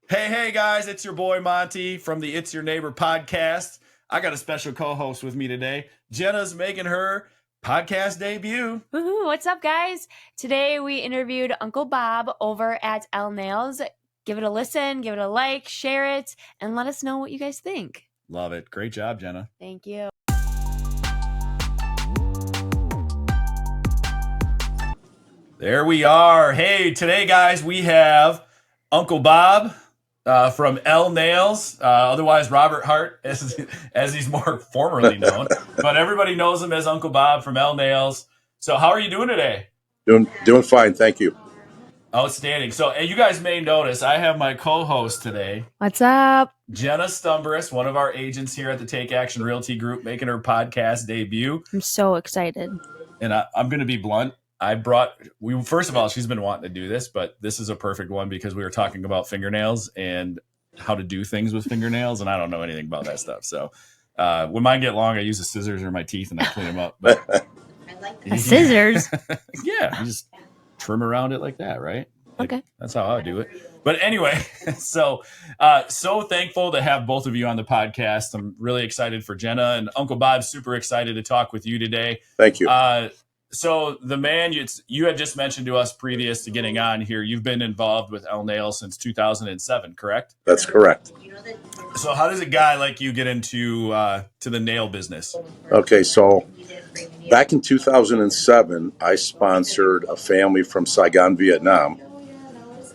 Hey guys, it's your boy Monty from the It's Your Neighbor podcast. I got a special co-host with me today. Jenna's making her podcast debut. Woohoo! What's up, guys? Today we interviewed Uncle Bob over at Elle Nails. Give it a listen, give it a like, share it, and let us know what you guys think. Love it. Great job, Jenna. Thank you. There we are. Hey, today, guys, we have Uncle Bob from Elle Nails, otherwise Robert Hart, as he's more formerly known. But everybody knows him as Uncle Bob from Elle Nails. So how are you doing today? Doing fine, thank you. Outstanding. So you guys may notice I have my co-host today, What's up? Jenna Strumbis, one of our agents here at the Take Action Realty Group, making her podcast debut. I'm so excited. And I'm going to be blunt. First of all, she's been wanting to do this, but this is a perfect one because we were talking about fingernails and how to do things with fingernails, and I don't know anything about that stuff. So when mine get long, I use the scissors or my teeth and I clean them up. But Scissors? Yeah, you just trim around it like that, right? Okay. That's how I do it. But anyway, so thankful to have both of you on the podcast. I'm really excited for Jenna, and Uncle Bob's super excited to talk with you today. Thank you. So the man you had just mentioned to us previous to getting on here, you've been involved with Elle Nails since 2007, correct? That's correct. So how does a guy like you get into to the nail business? Okay, so back in 2007, I sponsored a family from Saigon, Vietnam,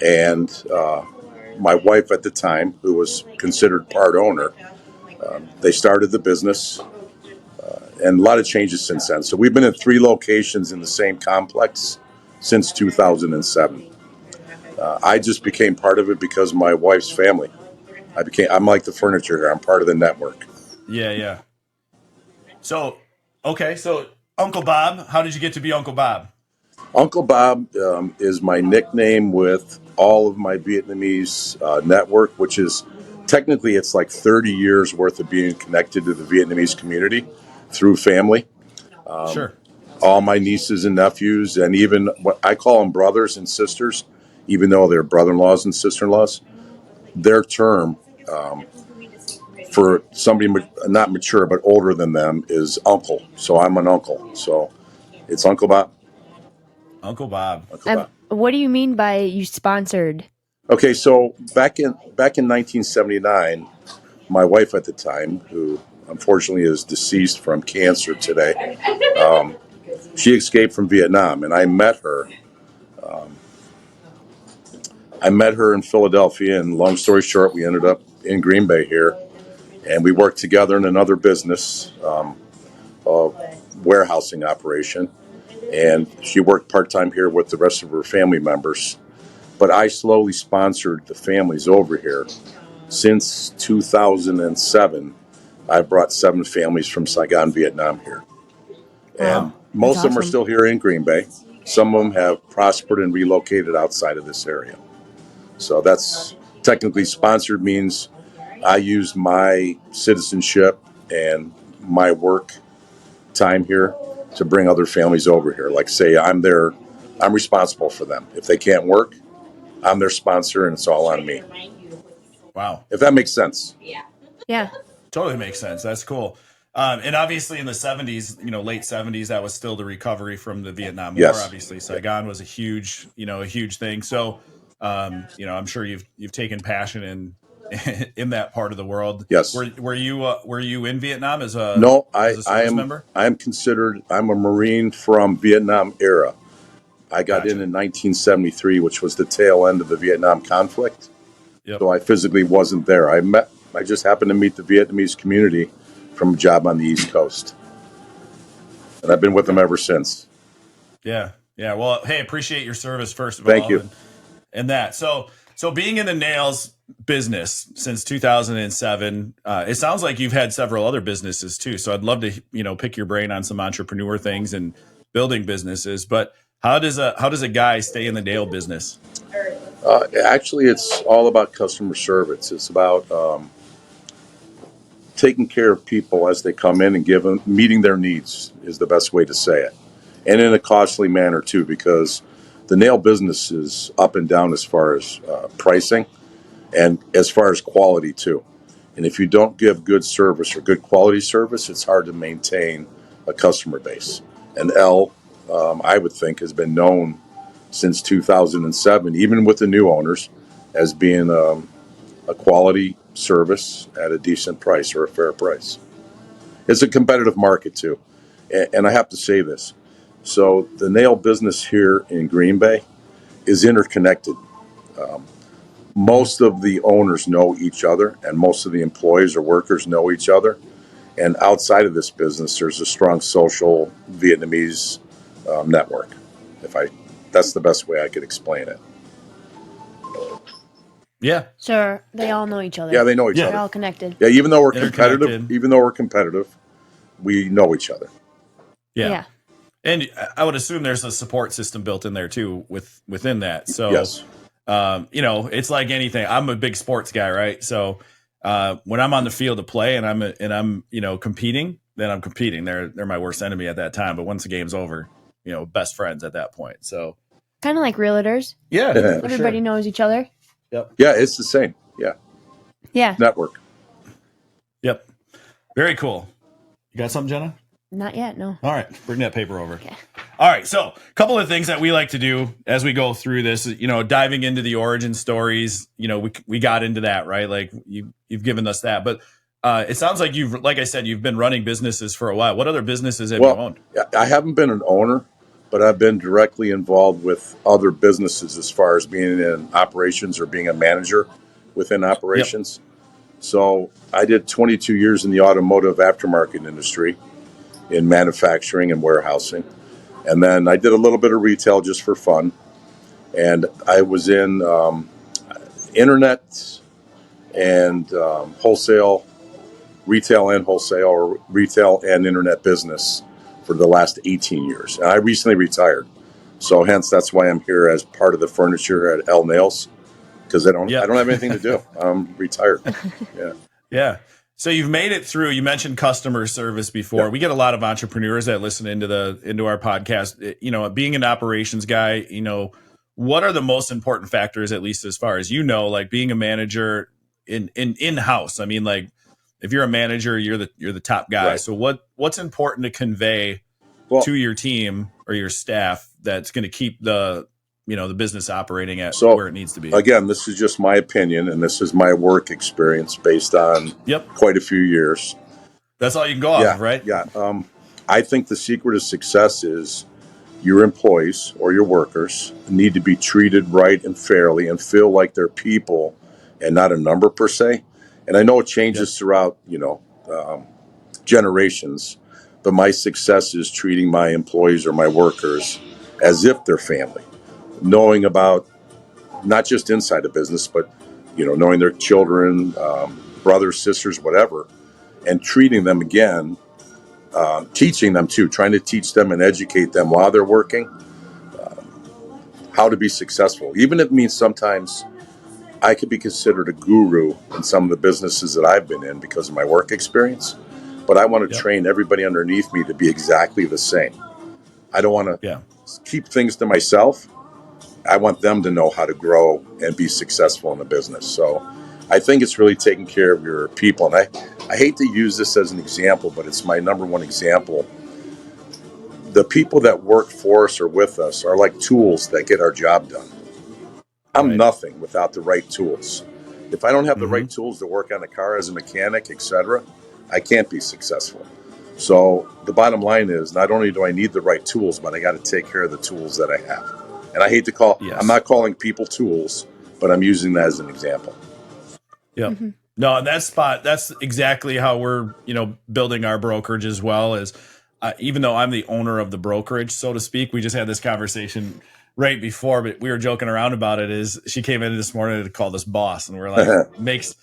and my wife at the time, who was considered part owner, they started the business. And a lot of changes since then. So we've been in 3 locations in the same complex since 2007. I just became part of it because of my wife's family. I'm like the furniture here. I'm part of the network. Yeah. So Uncle Bob, how did you get to be Uncle Bob? Uncle Bob is my nickname with all of my Vietnamese network, which is technically it's like 30 years worth of being connected to the Vietnamese community through family. Sure. All my nieces and nephews, and even what I call them brothers and sisters, even though they're brother-in-laws and sister-in-laws, their term for somebody not mature but older than them is uncle. So I'm an uncle. So it's Uncle Bob. Uncle Bob. What do you mean by you sponsored? Okay, so back in 1979, my wife at the time, who unfortunately is deceased from cancer today, she escaped from Vietnam, and I met her. I met her in Philadelphia, and long story short, we ended up in Green Bay here, and we worked together in another business, a warehousing operation, and she worked part-time here with the rest of her family members. But I slowly sponsored the families over here. Since 2007, I've brought 7 families from Saigon, Vietnam here. And most of them are still here in Green Bay. Some of them have prospered and relocated outside of this area. So that's technically sponsored means I use my citizenship and my work time here to bring other families over here. Like say I'm responsible for them. If they can't work, I'm their sponsor and it's all on me. Wow. If that makes sense. Yeah. Totally makes sense. That's cool. And obviously in the 70s, late 70s, that was still the recovery from the Vietnam War. Yes. Obviously, Saigon was a huge thing. So, I'm sure you've taken passion in that part of the world. Yes. Were you in Vietnam as a No, as a service member? I'm a Marine from Vietnam era. I got in 1973, which was the tail end of the Vietnam conflict. Yep. So I physically wasn't there. I just happened to meet the Vietnamese community from a job on the East Coast. And I've been with them ever since. Yeah. Well, hey, appreciate your service first of all. Thank you. And that. So being in the nails business since 2007, it sounds like you've had several other businesses too. So I'd love to, pick your brain on some entrepreneur things and building businesses. But how does a guy stay in the nail business? Actually, it's all about customer service. It's about taking care of people as they come in and meeting their needs is the best way to say it. And in a costly manner too, because the nail business is up and down as far as pricing. and as far as quality too. And if you don't give good service or good quality service, it's hard to maintain a customer base. And Elle, I would think, has been known since 2007, even with the new owners, as being a quality service at a decent price or a fair price. It's a competitive market too. And I have to say this. So the nail business here in Green Bay is interconnected. Most of the owners know each other, and most of the employees or workers know each other. And outside of this business, there's a strong social Vietnamese network. That's the best way I could explain it. Yeah. So they all know each other. Yeah, they know each Yeah. They're other. all connected. Yeah, even though we're Interconnected. competitive, we know each other. Yeah. And I would assume there's a support system built in there too within that. So, Yes. It's like anything. I'm a big sports guy, right? So when I'm on the field to play and I'm competing, then I'm competing. They're my worst enemy at that time. But once the game's over, best friends at that point. So Kind of like realtors. yeah, for Everybody sure. knows each other. Yep. Yeah, it's the same. Yeah, Yeah. network. Yep. Very cool. You got something, Jenna? Not yet, no. All right, bring that paper over. Okay. All right, so a couple of things that we like to do as we go through this, diving into the origin stories. We got into that, right? Like you've given us that, but it sounds like like I said, you've been running businesses for a while. What other businesses have you owned? I haven't been an owner, but I've been directly involved with other businesses as far as being in operations or being a manager within operations. Yep. So I did 22 years in the automotive aftermarket industry in manufacturing and warehousing. And then I did a little bit of retail just for fun. And I was in internet and wholesale, retail and wholesale, or retail and internet business for the last 18 years. And I recently retired. So hence that's why I'm here as part of the furniture at Elle Nails, because I don't have anything to do. I'm retired. Yeah. Yeah. So you've made it through. You mentioned customer service before. Yep. We get a lot of entrepreneurs that listen into our podcast. Being an operations guy, what are the most important factors, at least as far as like being a manager in house? I mean, like if you're a manager, you're the top guy. Right. So what's important to convey to your team or your staff that's going to keep the business operating at where it needs to be? Again, this is just my opinion, and this is my work experience based on quite a few years. That's all you can go off of, right? Yeah. I think the secret of success is your employees or your workers need to be treated right and fairly and feel like they're people and not a number per se. And I know it changes throughout, generations, but my success is treating my employees or my workers as if they're family. Knowing about not just inside the business, but knowing their children, brothers, sisters, whatever, and treating them again, teaching them too, trying to teach them and educate them while they're working, how to be successful. Even if it means sometimes I could be considered a guru in some of the businesses that I've been in because of my work experience, but I want to train everybody underneath me to be exactly the same. I don't want to keep things to myself. I want them to know how to grow and be successful in the business. So I think it's really taking care of your people. And I hate to use this as an example, but it's my number one example. The people that work for us or with us are like tools that get our job done. I'm nothing without the right tools. If I don't have the right tools to work on a car as a mechanic, etc., I can't be successful. So the bottom line is not only do I need the right tools, but I got to take care of the tools that I have. And I hate to I'm not calling people tools, but I'm using that as an example. Yeah. Mm-hmm. No, and that's exactly how we're, building our brokerage as well. As even though I'm the owner of the brokerage, so to speak, we just had this conversation right before, but we were joking around about it. Is she came in this morning to call us boss, and we're like, makes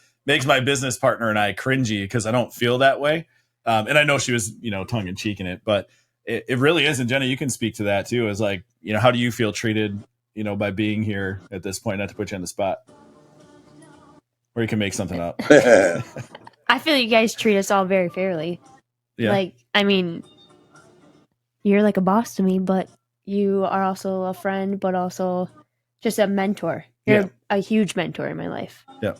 my business partner and I cringy because I don't feel that way. And I know she was, tongue in cheek in it, but it really is. And Jenna, you can speak to that too. Is like, how do you feel treated, by being here at this point? Not to put you on the spot, or you can make something up. I feel you guys treat us all very fairly. Yeah. Like, I mean, you're like a boss to me, but you are also a friend, but also just a mentor. You're a huge mentor in my life. Yeah.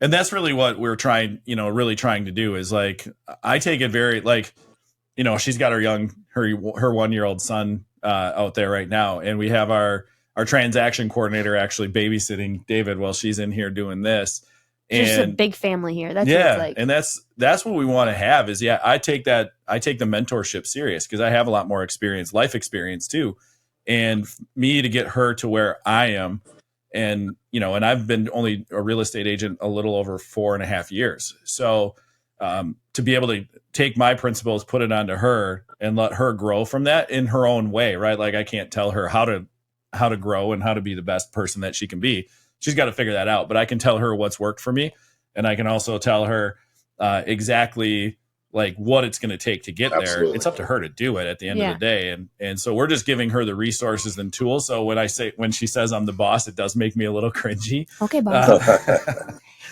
And that's really what we're trying to do is like, I take it very like, she's got her 1-year-old son out there right now. And we have our transaction coordinator actually babysitting David while she's in here doing this. It's just a big family here. That's what it's like. And that's what we want to have is, I take the mentorship serious because I have a lot more life experience too. And me to get her to where I am, and I've been only a real estate agent a little over 4.5 years. So to be able to take my principles, put it onto her, and let her grow from that in her own way, right? Like I can't tell her how to grow and how to be the best person that she can be. She's got to figure that out. But I can tell her what's worked for me, and I can also tell her exactly like what it's going to take to get there. It's up to her to do it at the end of the day. And so we're just giving her the resources and tools. So when she says I'm the boss, it does make me a little cringy. Okay, boss.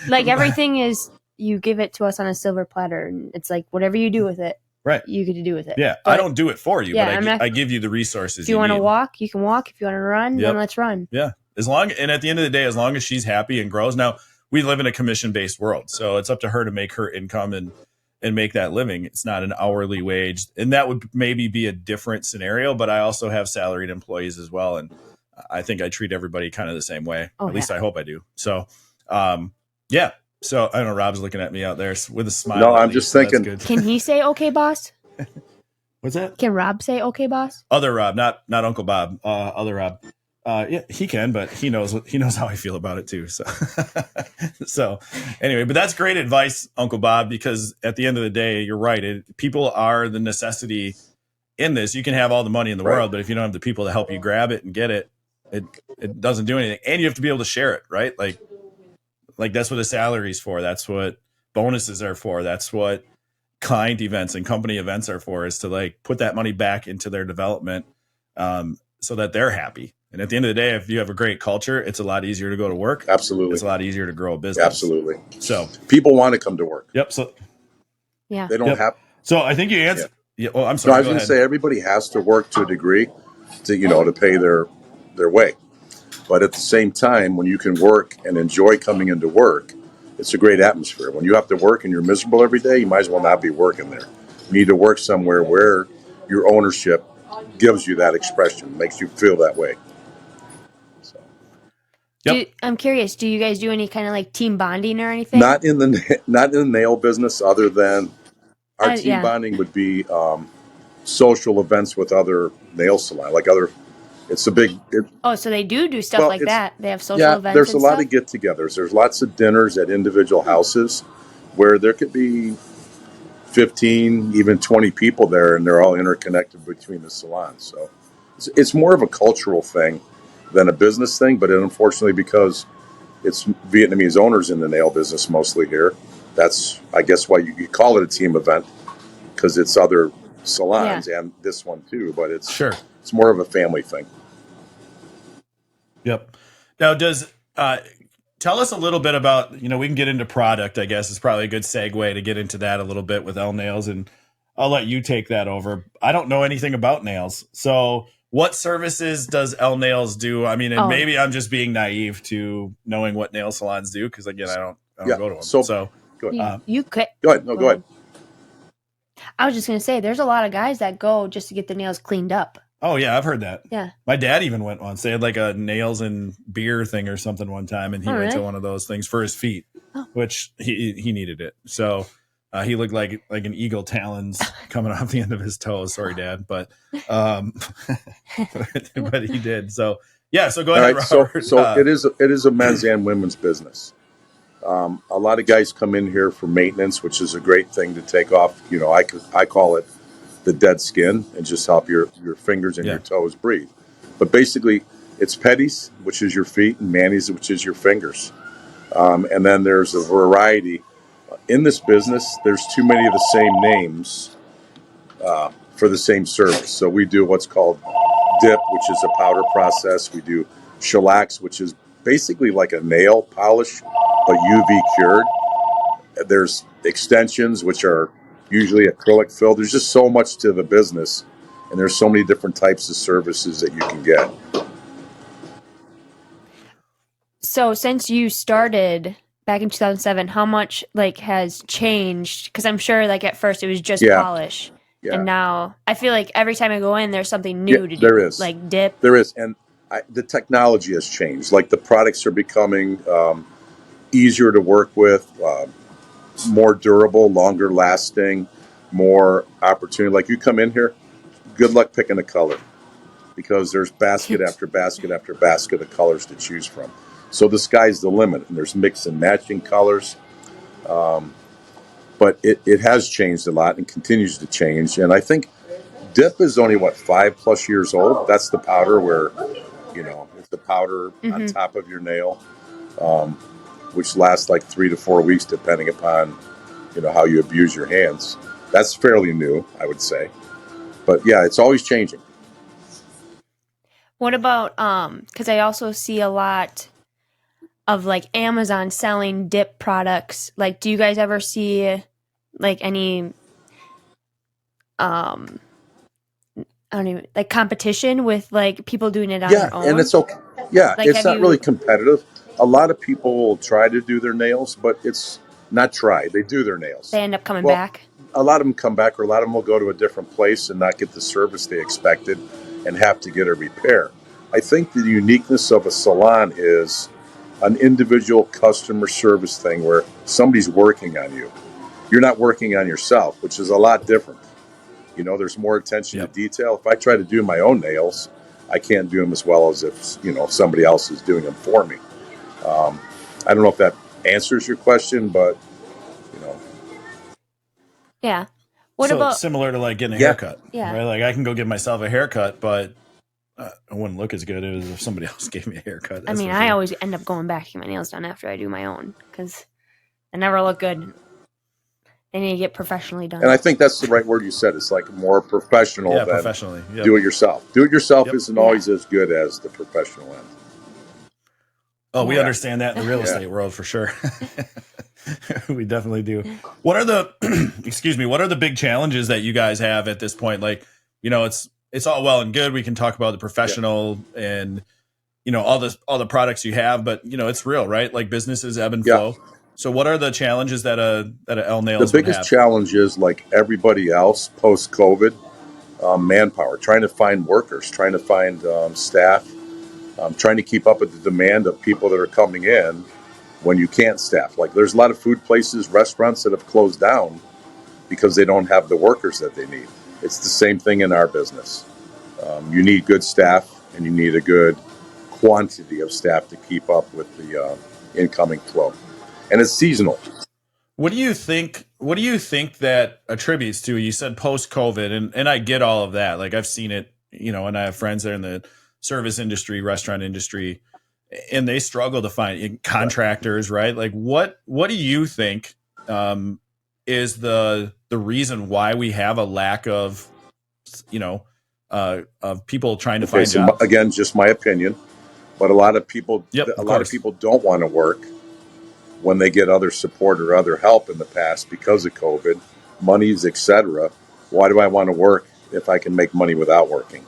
Like everything is, you give it to us on a silver platter, and it's like whatever you do with it, right? You get to do with it. Yeah, but I don't do it for you, but I give you the resources. If you want to walk, you can walk. If you want to run, then let's run. Yeah, and at the end of the day, as long as she's happy and grows. Now we live in a commission-based world, so it's up to her to make her income and make that living. It's not an hourly wage, and that would maybe be a different scenario. But I also have salaried employees as well, and I think I treat everybody kind of the same way. At least I hope I do. So, yeah. So I don't know. Rob's looking at me out there with a smile. No, I'm just thinking. Can he say "Okay, boss"? What's that? Can Rob say "Okay, boss"? Other Rob, not Uncle Bob. Other Rob. Yeah, he can, but he knows how I feel about it too. So, so anyway, but that's great advice, Uncle Bob, because at the end of the day, you're right. People are the necessity in this. You can have all the money in the world, but if you don't have the people to help you grab it and get it, it doesn't do anything. And you have to be able to share it, right? Like that's what a salary is for. That's what bonuses are for. That's what client events and company events are for, is to like put that money back into their development so that they're happy. And at the end of the day, if you have a great culture, it's a lot easier to go to work. Absolutely. It's a lot easier to grow a business. Absolutely. So people want to come to work. Yep. So yeah, they don't have. So I think you answered. Yeah. Well, I'm sorry. No, I was going to say everybody has to work to a degree to pay their way. But at the same time, when you can work and enjoy coming into work, it's a great atmosphere. When you have to work and you're miserable every day, you might as well not be working there. You need to work somewhere where your ownership gives you that expression, makes you feel that way. So, I'm curious. Do you guys do any kind of like team bonding or anything? Not in the nail business, other than our team bonding would be social events with other nail salon, like other. It's a big. So they do stuff like that. They have social events. There's a lot of get-togethers. There's lots of dinners at individual houses where there could be 15, even 20 people there, and they're all interconnected between the salons. So it's more of a cultural thing than a business thing. But unfortunately, because it's Vietnamese owners in the nail business mostly here, that's, I guess, why you call it a team event, because it's other salons and this one too. But it's more of a family thing. Yep. Now, tell us a little bit about, we can get into product, I guess is probably a good segue to get into that a little bit with Elle Nails, and I'll let you take that over. I don't know anything about nails. So what services does Elle Nails do? I mean, and maybe I'm just being naive to knowing what nail salons do, because again, I don't go to them. So go ahead. You could. Go ahead. No, go ahead. I was just going to say, there's a lot of guys that go just to get their nails cleaned up. Oh, yeah, I've heard that. Yeah. My dad even went once. They had like a nails and beer thing or something one time, and he went to one of those things for his feet, which he needed it. So he looked like an eagle talons coming off the end of his toes. Sorry, Dad, but but he did. So yeah. So go ahead, Robert. So it is a men's and women's business. A lot of guys come in here for maintenance, which is a great thing to take off. I call it the dead skin, and just help your fingers and your toes breathe. But basically, it's pedis, which is your feet, and manis, which is your fingers. And then there's a variety. In this business, there's too many of the same names for the same service. So we do what's called dip, which is a powder process. We do shellacs, which is basically like a nail polish, but UV cured. There's extensions, which are usually acrylic filled. There's just so much to the business, and there's so many different types of services that you can get. So since you started back in 2007, how much like has changed? Because I'm sure like at first it was just Yeah. polish, Yeah. and now I feel like every time I go in, there's something Yeah, new to do. there is. Like dip. There is. And the technology has changed. Like the products are becoming easier to work with, more durable, longer lasting, more opportunity. Like you come in here, good luck picking a color because there's basket after basket after basket of colors to choose from. So the sky's the limit, and there's mix and matching colors. But it has changed a lot and continues to change. And I think dip is only, 5+ years old. That's the powder where, it's the powder on top of your nail, which lasts like 3 to 4 weeks, depending upon, how you abuse your hands. That's fairly new, I would say. But yeah, it's always changing. What about because I also see a lot of like Amazon selling dip products. Like, do you guys ever see like any I don't even like competition with like people doing it on Yeah, their own? and it's okay. Yeah, Like, it's have not you- really competitive. A lot of people will try to do their nails, but it's not try. They do their nails. They end up coming Well, back. A lot of them come back, or a lot of them will go to a different place and not get the service they expected and have to get a repair. I think the uniqueness of a salon is an individual customer service thing where somebody's working on you. You're not working on yourself, which is a lot different. There's more attention to detail. If I try to do my own nails, I can't do them as well as if, somebody else is doing them for me. I don't know if that answers your question, but, Yeah. What So about similar to like getting a Yeah. haircut, Yeah. right? Like I can go give myself a haircut, but it wouldn't look as good as if somebody else gave me a haircut. I mean, I always end up going back to get my nails done after I do my own because they never look good. They need to get professionally done. and I think that's the right word you said. It's like more professional than professionally. Yep. do it yourself. Do it yourself Yep. isn't always as good as the professional end. Oh, we Yeah. understand that in the real estate world for sure. We definitely do. What are the excuse me, what are the big challenges that you guys have at this point? Like, it's all well and good. We can talk about the professional and all the products you have, but it's real, right? Like businesses ebb and flow. So what are the challenges that a Elle Nails The would biggest have? challenge is, like everybody else post COVID, manpower, trying to find workers, trying to find staff, trying to keep up with the demand of people that are coming in when you can't staff. Like there's a lot of food places, restaurants that have closed down because they don't have the workers that they need. It's the same thing in our business. You need good staff and you need a good quantity of staff to keep up with the incoming flow. And it's seasonal. What do you think that attributes to? You said post COVID, and I get all of that. Like I've seen it, and I have friends that are in the service industry, restaurant industry, and they struggle to find contractors, right? Like what do you think is the reason why we have a lack of of people trying to find jobs? Again, just my opinion, but a lot of people don't want to work when they get other support or other help in the past because of COVID, monies, etc. Why do I want to work if I can make money without working?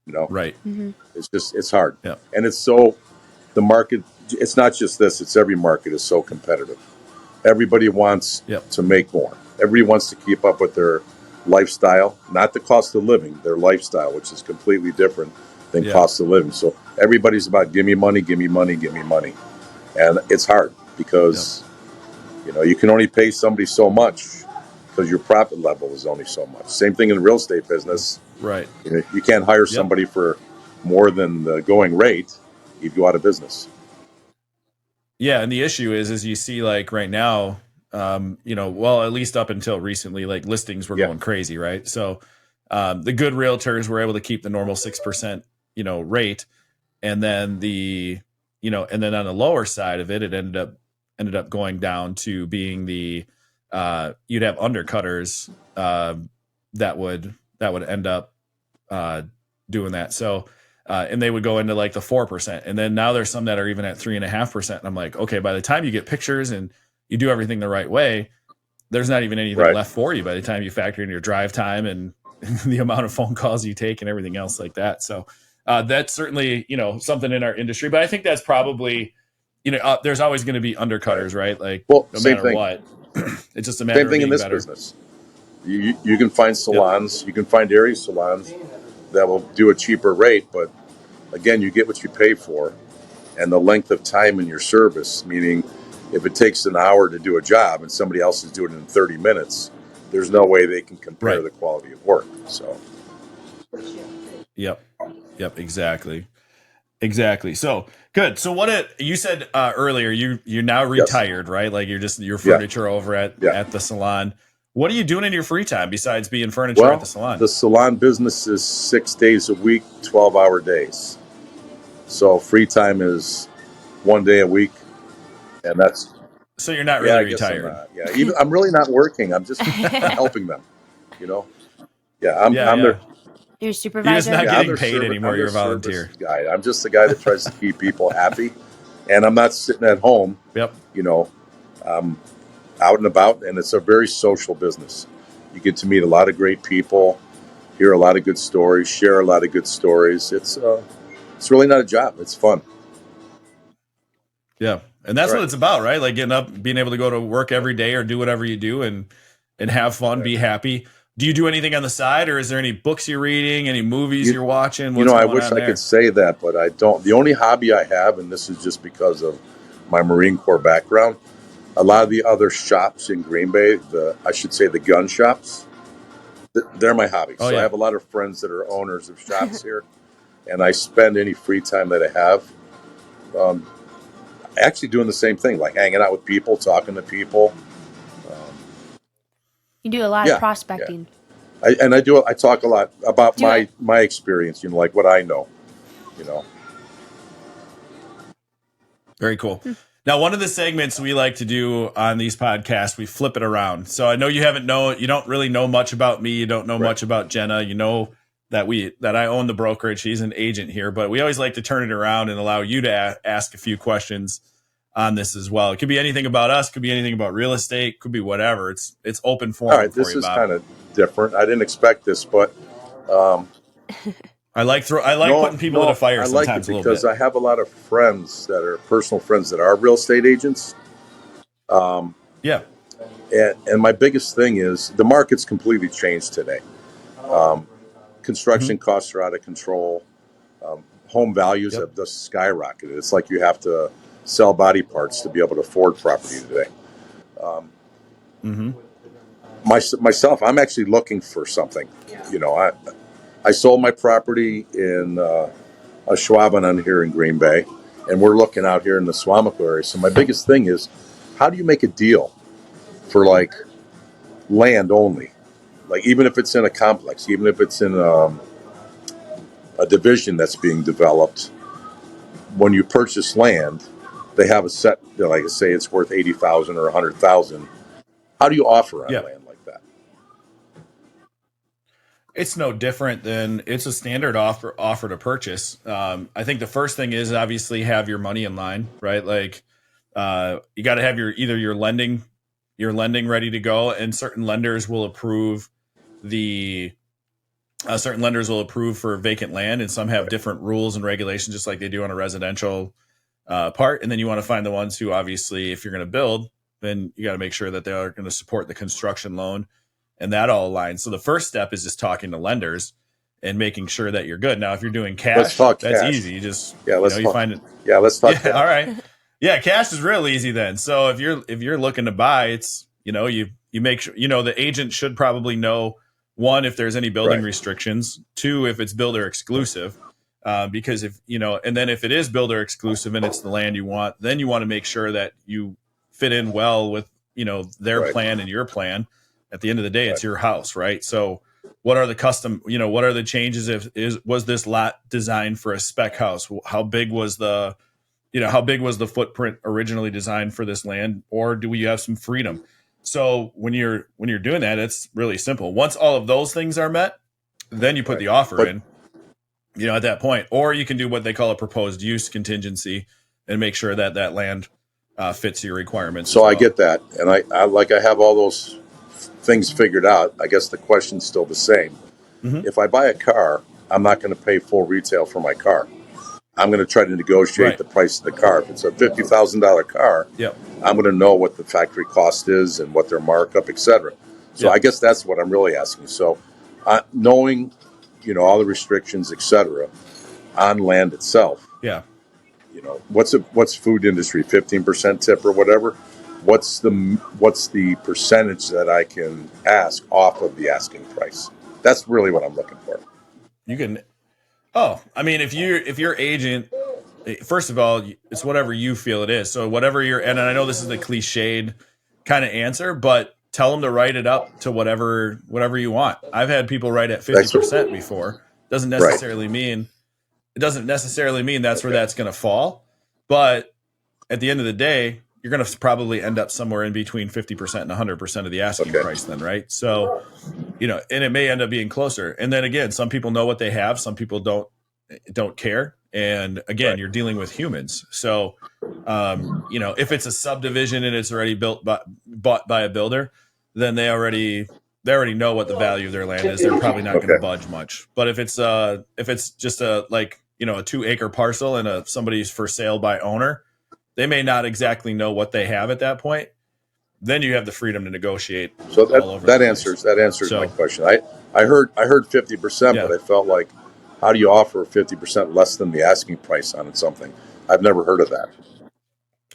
Right. Mm-hmm. It's hard. Yeah. And the market, it's not just this, it's every market is so competitive. Everybody wants to make more. Everybody wants to keep up with their lifestyle, not the cost of living, their lifestyle, which is completely different than cost of living. So everybody's about give me money, give me money, give me money. And it's hard because, you can only pay somebody so much because your profit level is only so much. Same thing in the real estate business. Right. You can't hire somebody for more than the going rate. You'd go out of business. Yeah. And the issue is you see like right now, well, at least up until recently, like listings were going crazy, right? So the good realtors were able to keep the normal 6%, rate. And then and then on the lower side of it, it ended up going down to being the you'd have undercutters that would end up doing that. So and they would go into like the 4%, and then now there's some that are even at 3.5%. And I'm like, okay, by the time you get pictures and you do everything the right way, there's not even anything left for you by the time you factor in your drive time and the amount of phone calls you take and everything else like that. So That's certainly, something in our industry, but I think that's probably, there's always going to be undercutters, right? Like, Well, no same matter thing. what, it's just a Same matter of thing in being this better. business. You can find Yep. salons, you can find area salons that will do a cheaper rate, but again, you get what you pay for, and the length of time in your service. Meaning, if it takes an hour to do a job and somebody else is doing it in 30 minutes, there's no way they can compare Right. the quality of work. So, Yep. Yep. Exactly. So good. So you said earlier, you're now yes, retired, right? Like you're just your yeah, furniture over yeah. at the salon. What are you doing in your free time besides being furniture at Well, the salon? the salon business is 6 days a week, 12-hour days. So free time is 1 day a week, and that's So you're not yeah. really I guess I'm retired. not. Yeah, even I'm really not working. I'm just helping them. You know. Yeah, Yeah. I'm their Yeah. Your You're just supervisor? not yeah I'm getting their paid service anymore. You're a service volunteer. guy. I'm just the guy that tries to keep people happy, and I'm not sitting at home. Yep. You know, I'm out and about, and it's a very social business. You get to meet a lot of great people, hear a lot of good stories, share a lot of good stories. It's really not a job. It's fun. Yeah. And that's what Right. it's about, right? Like getting up, being able to go to work every day or do whatever you do and have fun, be happy. Do you do anything on the side, or is there any books you're reading, any movies you're watching? What's I going wish on I could there? say that, but I don't. The only hobby I have, and this is just because of my Marine Corps background, a lot of the other shops in Green Bay, I should say the gun shops, they're my hobby. Oh So I yeah. have a lot of friends that are owners of shops here, and I spend any free time that I have um, actually doing the same thing, like hanging out with people, talking to people. Um, You do a lot of yeah, yeah. prospecting. I talk a lot about Do it. my experience, like what I know, you know. Very cool. Now, one of the segments we like to do on these podcasts, we flip it around. So I know you don't really know much about me. You don't know Right. much about Jenna. You know that I own the brokerage. She's an agent here, but we always like to turn it around and allow you to ask a few questions on this as well. It could be anything about us, could be anything about real estate, could be whatever. It's open All forum right, for this you, is Bob. kind of different. I didn't expect this, but um, I like no, putting people to no, fire I like it sometimes a little because bit. I have a lot of friends that are personal friends that are real estate agents. Um, Yeah. and my biggest thing is the market's completely changed today. Um, construction Mm-hmm. costs are out of control. Home values Yep. have just skyrocketed. It's like you have to sell body parts to be able to afford property today. Um, Mm-hmm. myself, I'm actually looking for something. I sold my property in Schwaben here in Green Bay, and we're looking out here in the Swamico area. So my biggest thing is, how do you make a deal for like land only? Like even if it's in a complex, even if it's in a division that's being developed, when you purchase land, they have a set. Like I say, it's worth 80,000 or 100,000. How do you offer on Yeah. land like that? It's no different than it's a standard offer to purchase. I think the first thing is obviously have your money in line, right? Like you got to have your lending ready to go, and certain lenders will approve for vacant land, and some have Right. different rules and regulations, just like they do on a residential part. And then you want to find the ones who, obviously, if you're going to build, then you got to make sure that they are going to support the construction loan, and that all aligns. So the first step is just talking to lenders and making sure that you're good. Now, if you're doing Let's cash, talk that's cash. easy. You just Yeah, let's you talk. find it. Yeah, let's talk Yeah, cash. all right. Yeah, cash is real easy then. So if you're looking to buy, it's you make sure the agent should probably know, one, if there's any building Right. restrictions, two, if it's builder exclusive. Because and then if it is builder exclusive and it's the land you want, then you want to make sure that you fit in well with their Right. plan and your plan. At the end of the day, Right. it's your house, right? So what are the changes? Was this lot designed for a spec house? How big was the footprint originally designed for this land, or do we have some freedom? So when you're doing that, it's really simple. Once all of those things are met, then you put Right. the offer But in, at that point. Or you can do what they call a proposed use contingency and make sure that that land fits your requirements so as I well. get that, and I have all those things figured out. I guess the question's still the same. Mm-hmm. If I buy a car, I'm not going to pay full retail for my car. I'm going to try to negotiate Right. the price of the car. If it's a $50,000 car, Yep. I'm going to know what the factory cost is and what their markup, etc. So Yep. I guess that's what I'm really asking. So knowing, all the restrictions, etc., on land itself, Yeah. what's food industry, 15% tip or whatever? What's the percentage that I can ask off of the asking price? That's really what I'm looking for. You can. Oh, I mean, if your agent, first of all, it's whatever you feel it is. So whatever and I know this is the cliched kind of answer, but tell them to write it up to whatever you want. I've had people write at 50% before. Doesn't necessarily mean that's where that's going to fall, but at the end of the day, you're going to probably end up somewhere in between 50% and 100% of the asking price then, right? So, and it may end up being closer. And then again, some people know what they have, some people don't care. And again, you're dealing with humans. So, if it's a subdivision and it's already bought by a builder, then they already know what the value of their land is. They're probably not going to budge much. But if it's just a 2-acre parcel and somebody's for sale by owner, they may not exactly know what they have at that point. Then you have the freedom to negotiate. So that answers my question. I heard 50%, but I felt like, how do you offer 50% less than the asking price on something? I've never heard of that.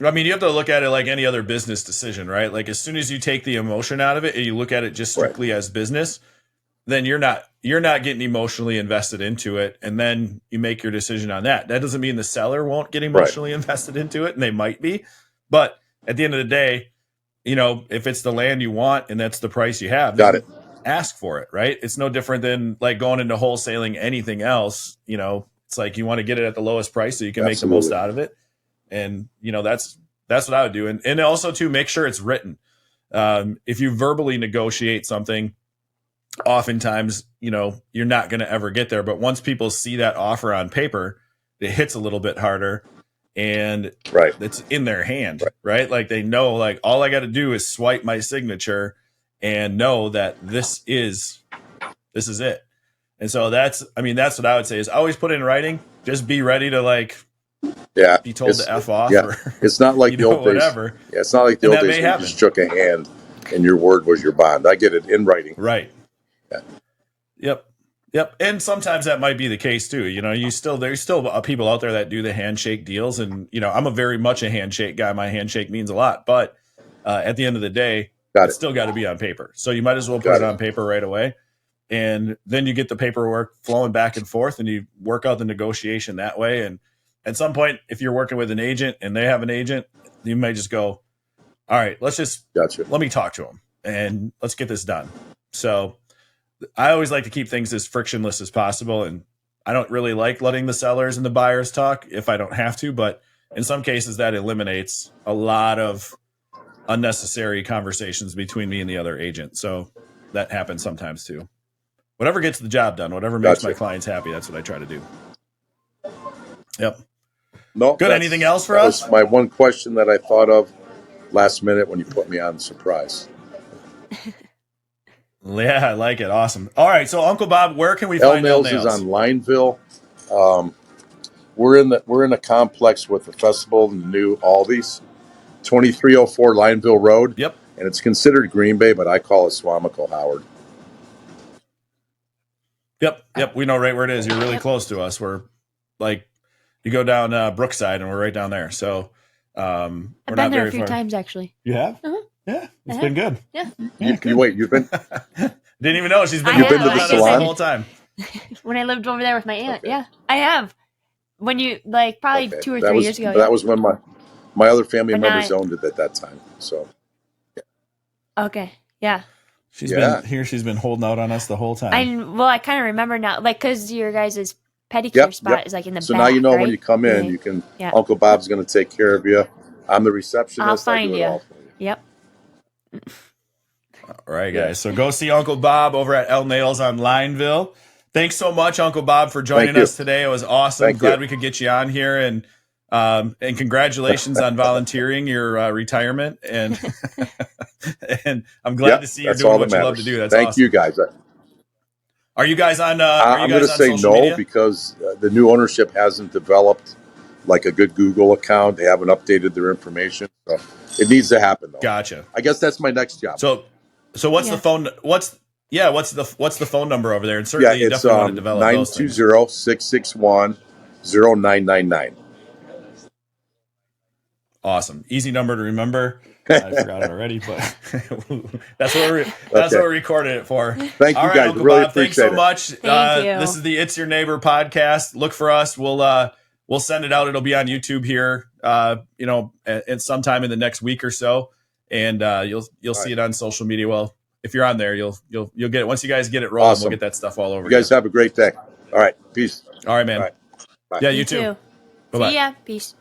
I mean, you have to look at it like any other business decision, right? Like as soon as you take the emotion out of it and you look at it just strictly as business, then you're not getting emotionally invested into it, and then you make your decision on that. That doesn't mean the seller won't get emotionally invested into it, and they might be, but at the end of the day, if it's the land you want and that's the price you have, then ask for it, right? It's no different than like going into wholesaling anything else. It's like you want to get it at the lowest price so you can make the most out of it, and that's what I would do, and also to make sure it's written. If you verbally negotiate something, oftentimes, you're not going to ever get there. But once people see that offer on paper, it hits a little bit harder and it's in their hand, right? Like they know, like all I got to do is swipe my signature and know that this is it. And so that's what I would say is always put it in writing. Just be ready to be told to F off. Yeah. Or, it's not like the old days. Whatever. Yeah, it's not like the old days where you just shook a hand and your word was your bond. I get it in writing. Right. Yeah. Yep. And sometimes that might be the case too. There's still people out there that do the handshake deals. And, I'm a very much a handshake guy. My handshake means a lot. But at the end of the day, it's still got to be on paper. So you might as well put it on paper right away. And then you get the paperwork flowing back and forth and you work out the negotiation that way. And at some point, if you're working with an agent and they have an agent, you might just go, all right, let me talk to them and let's get this done. So I always like to keep things as frictionless as possible. And I don't really like letting the sellers and the buyers talk if I don't have to, but in some cases that eliminates a lot of unnecessary conversations between me and the other agent. So that happens sometimes too. Whatever gets the job done, whatever makes my clients happy, that's what I try to do. Yep. No, good. Anything else for us? That was my one question that I thought of last minute when you put me on surprise. Yeah, I like it. Awesome. All right, so Uncle Bob, where can we Elle find Elle Nails? Nails? Is on Lineville. We're in a complex with the festival and the new Aldi's, 2304 Lineville Road. Yep. And it's considered Green Bay, but I call it Swamico Howard. Yep. We know right where it is. You're really close to us. We're like, you go down Brookside, and we're right down there. So I've been there a few times actually. You have? Uh-huh. Yeah, it's been good. Yeah. You've been? Didn't even know she's been. You've been to the salon the whole time. When I lived over there with my aunt, yeah, I have. When you probably 2 or 3 years ago. That was when my other family members owned it at that time. So. Yeah. Okay. Yeah. She's been holding out on us the whole time. I kind of remember now, because your guys' pedicure spot is like in the back. So now you know right? when you come in, you can. Uncle Bob's going to take care of you. I'm the receptionist. I'll find you. Yep. All right, guys. So go see Uncle Bob over at Elle Nails on Lineville. Thanks so much, Uncle Bob, for joining us today. It was awesome. Glad we could get you on here, and congratulations on volunteering your retirement. And and I'm glad to see you doing what you love to do. That's awesome. Thank you, guys. Are you guys on? I'm going to say social no media? because the new ownership hasn't developed like a good Google account. They haven't updated their information. So it needs to happen, though. Gotcha. I guess that's my next job. So what's Yeah. the phone? What's the phone number over there? And Yeah, certainly, you it's definitely want to develop those things. 920-661-0999. Awesome, easy number to remember. I forgot it already, but that's what we're recording it for. Thank you, All right, guys. Uncle Really Bob, thanks appreciate so it. much. Thank you. This is the It's Your Neighbor podcast. Look for us. We'll send it out. It'll be on YouTube here, at sometime in the next week or so, and you'll see it on social media. Well, if you're on there, you'll get it. Once you guys get it rolling, Awesome. we'll get that stuff all over. You guys have a great day. All right. Peace. All right, man. All right. Bye. Yeah, you too. Bye-bye. See ya. Peace.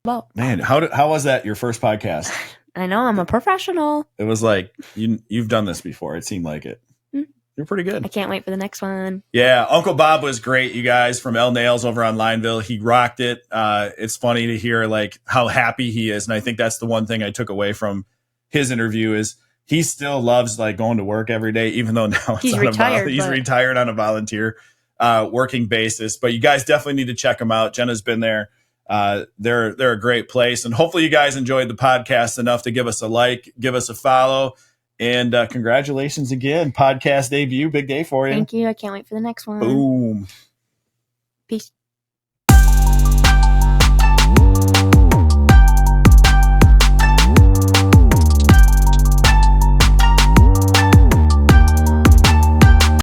Well, Man, how was that your first podcast? I know I'm a professional. It was like you've done this before. It seemed like it. You're pretty good. I can't wait for the next one. Yeah, Uncle Bob was great, you guys, from Elle Nails over on Lineville. He rocked it. It's funny to hear like how happy he is, and I think that's the one thing I took away from his interview is he still loves like going to work every day, even though now it's He's retired. He's retired on a volunteer working basis. But you guys definitely need to check him out. Jenna's been there. They're a great place, and hopefully you guys enjoyed the podcast enough to give us a like, give us a follow. And congratulations again. Podcast debut. Big day for you. Thank you. I can't wait for the next one. Boom. Peace.